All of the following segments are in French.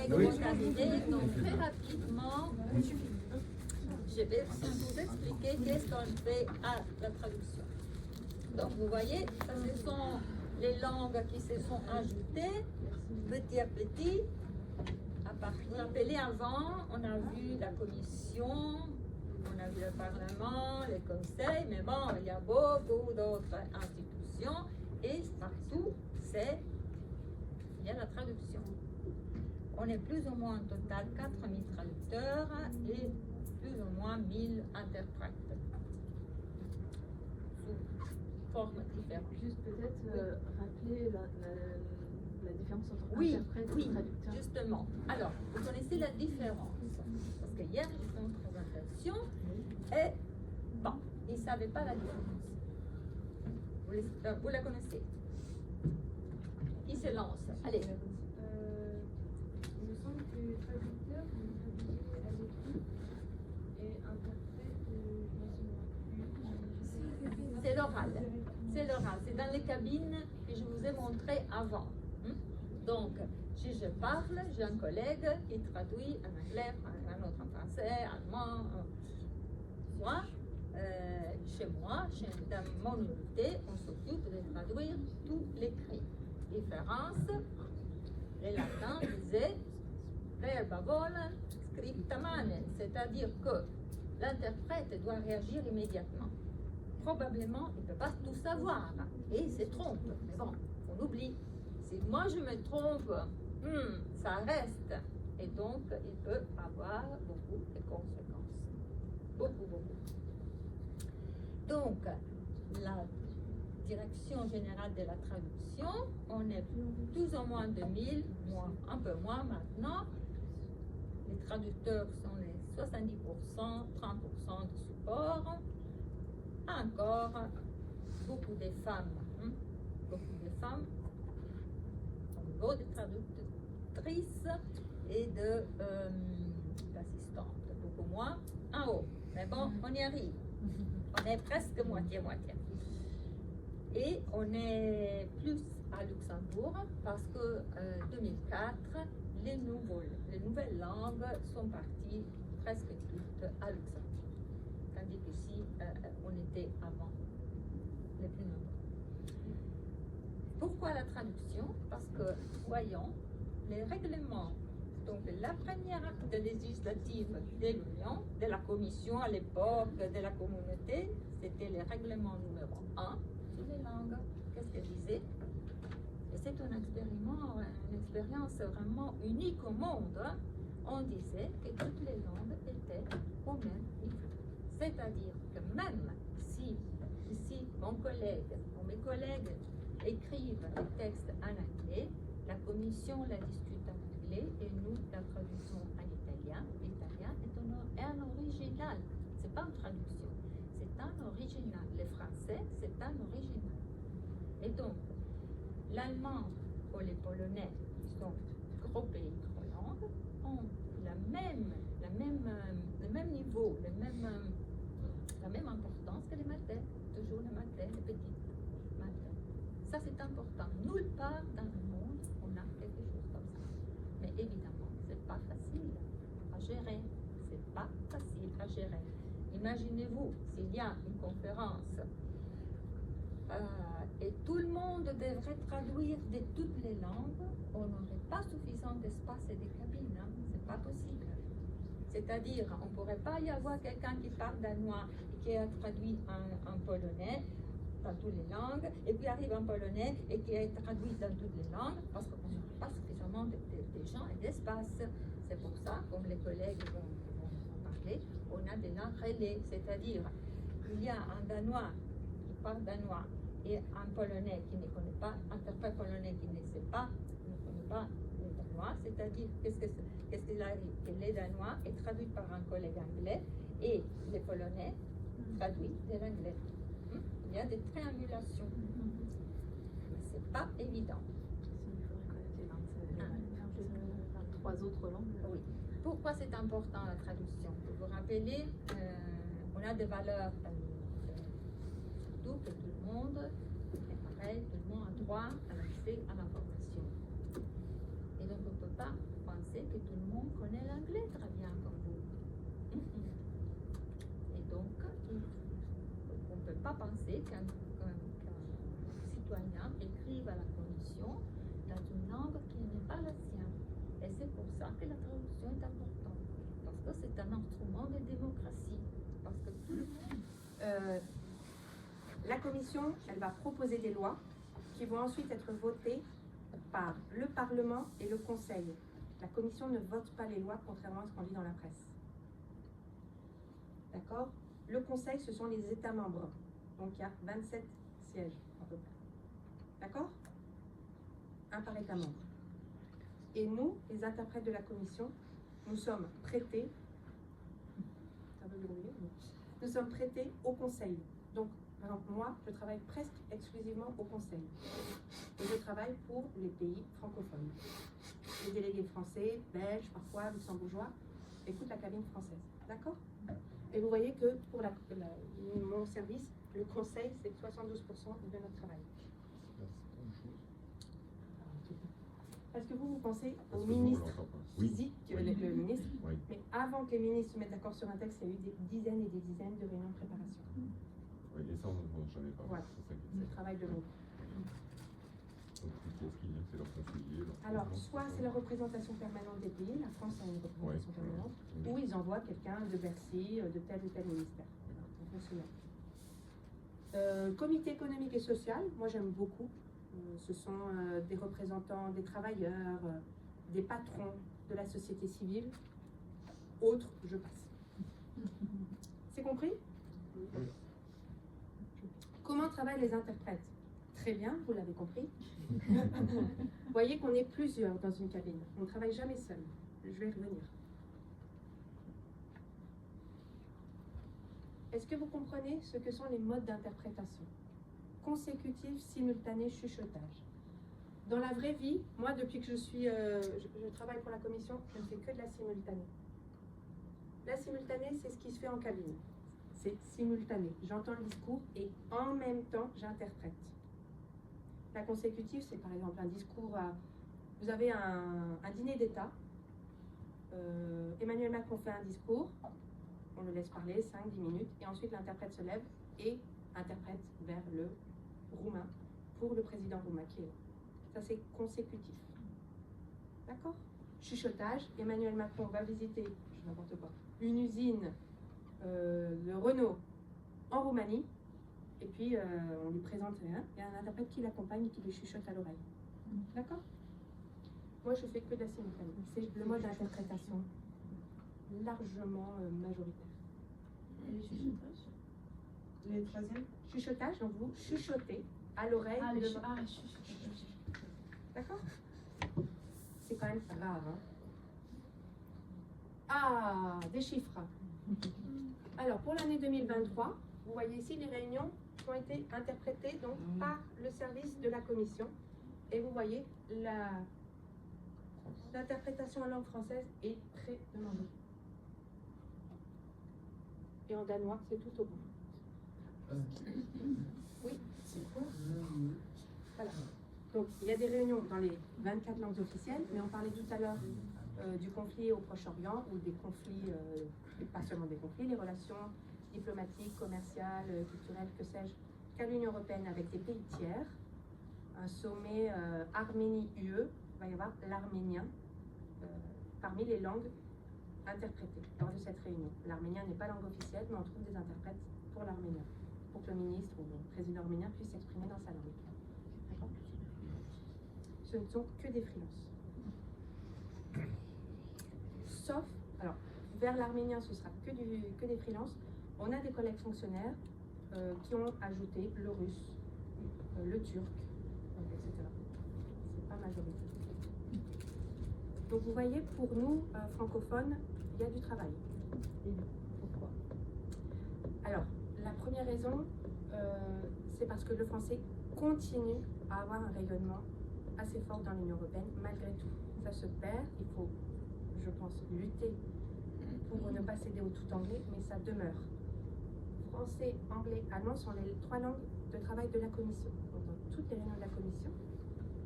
collègues vont arriver, donc très rapidement, je vais vous expliquer qu'est-ce qu'on fait à la traduction. Donc vous voyez, ça ce sont les langues qui se sont ajoutées petit à petit. Vous vous rappelez avant, on a vu la commission, on a vu le Parlement, les conseils, mais bon, il y a beaucoup d'autres institutions et partout, il y a la traduction. On est plus ou moins en total 4000 traducteurs et plus ou moins 1000 interprètes. Sous formes différentes. Juste peut-être rappeler la différence entre interprète et traducteur. Justement. Alors, vous connaissez la différence. Parce que hier, j'ai fait une présentation et bon, ils ne savaient pas la différence. Vous la connaissez? Qui se lance? Allez. Il me semble que traducteur, vous traduisez à l'écrit et interprète, c'est l'oral. C'est l'oral. C'est dans les cabines que je vous ai montré avant. Donc, si je parle, j'ai un collègue qui traduit en anglais, un autre en français, allemand. Moi, chez moi, dans mon unité, on s'occupe de traduire tout l'écrit. Différence, les latins disaient verba volant, scripta manet, c'est-à-dire que l'interprète doit réagir immédiatement. Probablement, il ne peut pas tout savoir et il se trompe. Mais bon, on oublie. Si moi je me trompe, ça reste. Et donc, il peut avoir beaucoup de conséquences. Beaucoup. Donc, la direction générale de la traduction, on est plus ou moins 2000, un peu moins maintenant. Les traducteurs sont les 70%, 30% de support. Encore beaucoup de femmes, au niveau de traductrices et d'assistantes, beaucoup moins en haut. Mais bon, on y arrive. On est presque moitié-moitié. Et on est plus à Luxembourg parce que 2004, les nouvelles langues sont parties presque toutes à Luxembourg. Tandis qu'ici, on était avant les plus nombreux. Pourquoi la traduction? Parce que, voyons, les règlements, donc la première acte législative de l'Union, de la Commission à l'époque, de la communauté, c'était le règlement numéro 1 sur les langues. Qu'est-ce qu'elle disait? Et c'est une expérience vraiment unique au monde. On disait que toutes les langues étaient au même niveau. C'est-à-dire que même si ici mon collègue ou mes collègues écrivent les textes en anglais, la commission la discute en anglais et nous la traduisons en italien. L'italien est un original, c'est pas une traduction, c'est un original. Le français, c'est un original. Et donc, l'allemand ou les polonais, qui sont gros pays, gros langues, ont le même niveau, la même importance que les maths, toujours les maths, les petites maths. Ça, c'est important. Nulle part dans le monde, on a quelque chose comme ça. Mais évidemment, c'est pas facile à gérer. C'est pas facile à gérer. Imaginez-vous, s'il y a une conférence et tout le monde devrait traduire de toutes les langues, on n'aurait pas suffisamment d'espace et de cabines. Hein? C'est pas possible. C'est-à-dire, on ne pourrait pas y avoir quelqu'un qui parle danois et qui a traduit en polonais dans toutes les langues, et puis arrive en polonais et qui est traduit dans toutes les langues, parce qu'on n'a pas suffisamment de gens et d'espace. C'est pour ça, comme les collègues vont en parler, on a des langues relais, c'est-à-dire il y a un danois qui parle danois et un polonais qui ne connaît pas, un interprète polonais qui ne connaît pas le danois, c'est-à-dire qu'est-ce qu'il arrive? Que les danois est traduit par un collègue anglais et les polonais traduits de l'anglais. Il y a des triangulations. Mais c'est pas évident. Il faudrait connaître 23 autres langues. Oui. Pourquoi c'est important la traduction? Pour vous rappeler, on a des valeurs surtout que tout le monde est pareil, tout le monde a droit à l'accès à l'information. Et donc on ne peut pas penser que on connaît l'anglais très bien comme vous. Et donc, on ne peut pas penser qu'un citoyen écrive à la commission dans une langue qui n'est pas la sienne. Et c'est pour ça que la traduction est importante. Parce que c'est un instrument de démocratie. Parce que tout le monde... La commission, elle va proposer des lois qui vont ensuite être votées par le Parlement et le Conseil. La commission ne vote pas les lois, contrairement à ce qu'on lit dans la presse. D'accord? Le Conseil, ce sont les États membres. Donc, il y a 27 sièges, à peu près. D'accord? Un par État membre. Et nous, les interprètes de la commission, nous sommes prêtés, nous sommes prêtés au Conseil. Donc, par exemple, moi, je travaille presque exclusivement au Conseil. Et je travaille pour les pays francophones. Les délégués français, belges, parfois luxembourgeois, écoutent la cabine française. D'accord? Et vous voyez que pour mon service, le Conseil, c'est 72% de notre travail. Est-ce que vous pensez au ministre physique, le ministre, Oui. mais avant que les ministres se mettent d'accord sur un texte, il y a eu des dizaines et des dizaines de réunions de préparation. Oui, et ça, j'en ai pas. Voilà. C'est ça qui C'est le travail de l'autre. Donc, qu'est-ce qu'il y a? C'est leur conseiller. Alors, soit c'est la représentation permanente des pays, la France a une représentation permanente, ou ils envoient quelqu'un de Bercy, de tel ou tel ministère. En fonctionnaire. Comité économique et social, moi j'aime beaucoup. Ce sont des représentants des travailleurs, des patrons de la société civile. Autres, je passe. C'est compris? Comment travaillent les interprètes? Très bien, vous l'avez compris. Vous voyez qu'on est plusieurs dans une cabine. On ne travaille jamais seul. Je vais y revenir. Est-ce que vous comprenez ce que sont les modes d'interprétation? Consécutif, simultané, chuchotage. Dans la vraie vie, moi, depuis que je travaille pour la commission, je ne fais que de la simultanée. La simultanée, c'est ce qui se fait en cabine. C'est simultané. J'entends le discours et en même temps, j'interprète. La consécutive, c'est par exemple un discours à... Vous avez un dîner d'État. Emmanuel Macron fait un discours. On le laisse parler 5-10 minutes. Et ensuite, l'interprète se lève et interprète vers le roumain pour le président roumain qui est là. Ça, c'est consécutif. D'accord? Chuchotage. Emmanuel Macron va visiter, je sais n'importe quoi, une usine de Renault en Roumanie. Et puis, on lui présente rien. Il y a un interprète qui l'accompagne et qui lui chuchote à l'oreille. D'accord? Moi, je fais que de la simultanée. C'est le mode d'interprétation largement majoritaire. Et les chuchotages? Les troisièmes? Chuchotage, donc vous chuchotez à l'oreille. D'accord? C'est quand même rare. Hein? Ah, des chiffres. Alors, pour l'année 2023, vous voyez ici les réunions qui ont été interprétées donc, par le service de la commission. Et vous voyez, l'interprétation en langue française est très demandée. Et en danois, c'est tout au bout. Oui, c'est quoi? Voilà. Donc, il y a des réunions dans les 24 langues officielles, mais on parlait tout à l'heure du conflit au Proche-Orient, ou des conflits, pas seulement des conflits, les relations diplomatiques, commerciales, culturelles, que sais-je, qu'à l'Union européenne avec des pays tiers. Un sommet Arménie-UE, il va y avoir l'arménien parmi les langues interprétées lors de cette réunion. L'arménien n'est pas langue officielle, mais on trouve des interprètes pour l'arménien, pour que le ministre ou le président arménien puisse s'exprimer dans sa langue. D'accord? Ce ne sont que des freelances. Sauf, alors, vers l'arménien, ce sera que des freelances. On a des collègues fonctionnaires qui ont ajouté le russe, le turc, etc. C'est pas majoritaire. Donc vous voyez, pour nous, francophones, il y a du travail. Et pourquoi? Alors, la première raison, c'est parce que le français continue à avoir un rayonnement assez fort dans l'Union européenne, malgré tout. Ça se perd, il faut, je pense, lutter pour ne pas céder au tout anglais, mais ça demeure. Français, anglais, allemand sont les 3 langues de travail de la commission. Donc, dans toutes les réunions de la commission,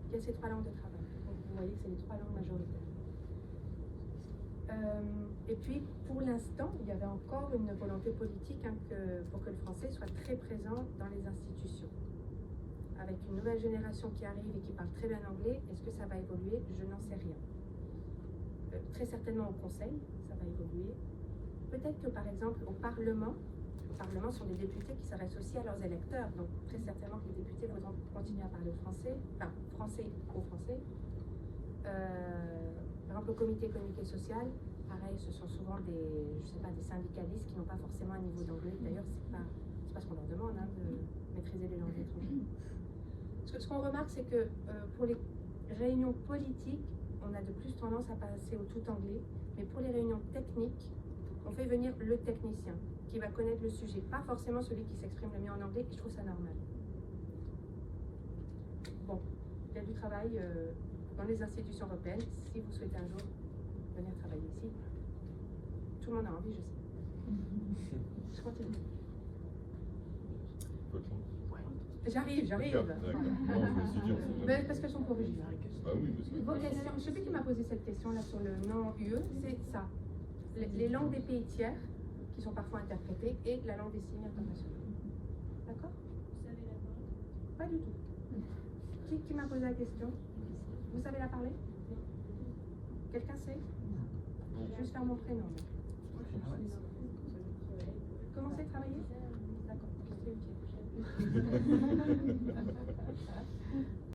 il y a ces 3 langues de travail. Donc vous voyez que c'est les 3 langues majoritaires. Et puis, pour l'instant, il y avait encore une volonté politique pour que le français soit très présent dans les institutions. Avec une nouvelle génération qui arrive et qui parle très bien anglais, est-ce que ça va évoluer? Je n'en sais rien. Très certainement au Conseil, ça va évoluer. Peut-être que, par exemple, au Parlement sont des députés qui s'adressent aussi à leurs électeurs, donc très certainement que les députés voudront continuer à parler français, enfin, français au français. Par exemple, au comité économique et social, pareil, ce sont souvent des syndicalistes qui n'ont pas forcément un niveau d'anglais. D'ailleurs, c'est pas ce qu'on leur demande, hein, de maîtriser les langues étrangères. Ce qu'on remarque, c'est que pour les réunions politiques, on a de plus tendance à passer au tout anglais, mais pour les réunions techniques, on fait venir le technicien qui va connaître le sujet, pas forcément celui qui s'exprime le mieux en anglais, et je trouve ça normal. Bon, il y a du travail dans les institutions européennes. Si vous souhaitez un jour venir travailler ici, tout le monde a envie, je sais. Je continue. J'arrive. D'accord. Non, je me suis dit, on sait jamais. Parce qu'elles sont corrigées. Ah oui, mais c'est Vos questions, je ne sais plus qui m'a posé cette question là sur le non-UE, c'est ça. Les langues des pays tiers, qui sont parfois interprétées, et la langue des signes internationaux. D'accord? Vous savez la parole? Pas du tout. Qui m'a posé la question? Vous savez la parler? Quelqu'un sait? Je vais juste faire mon prénom. Commencez à travailler? D'accord.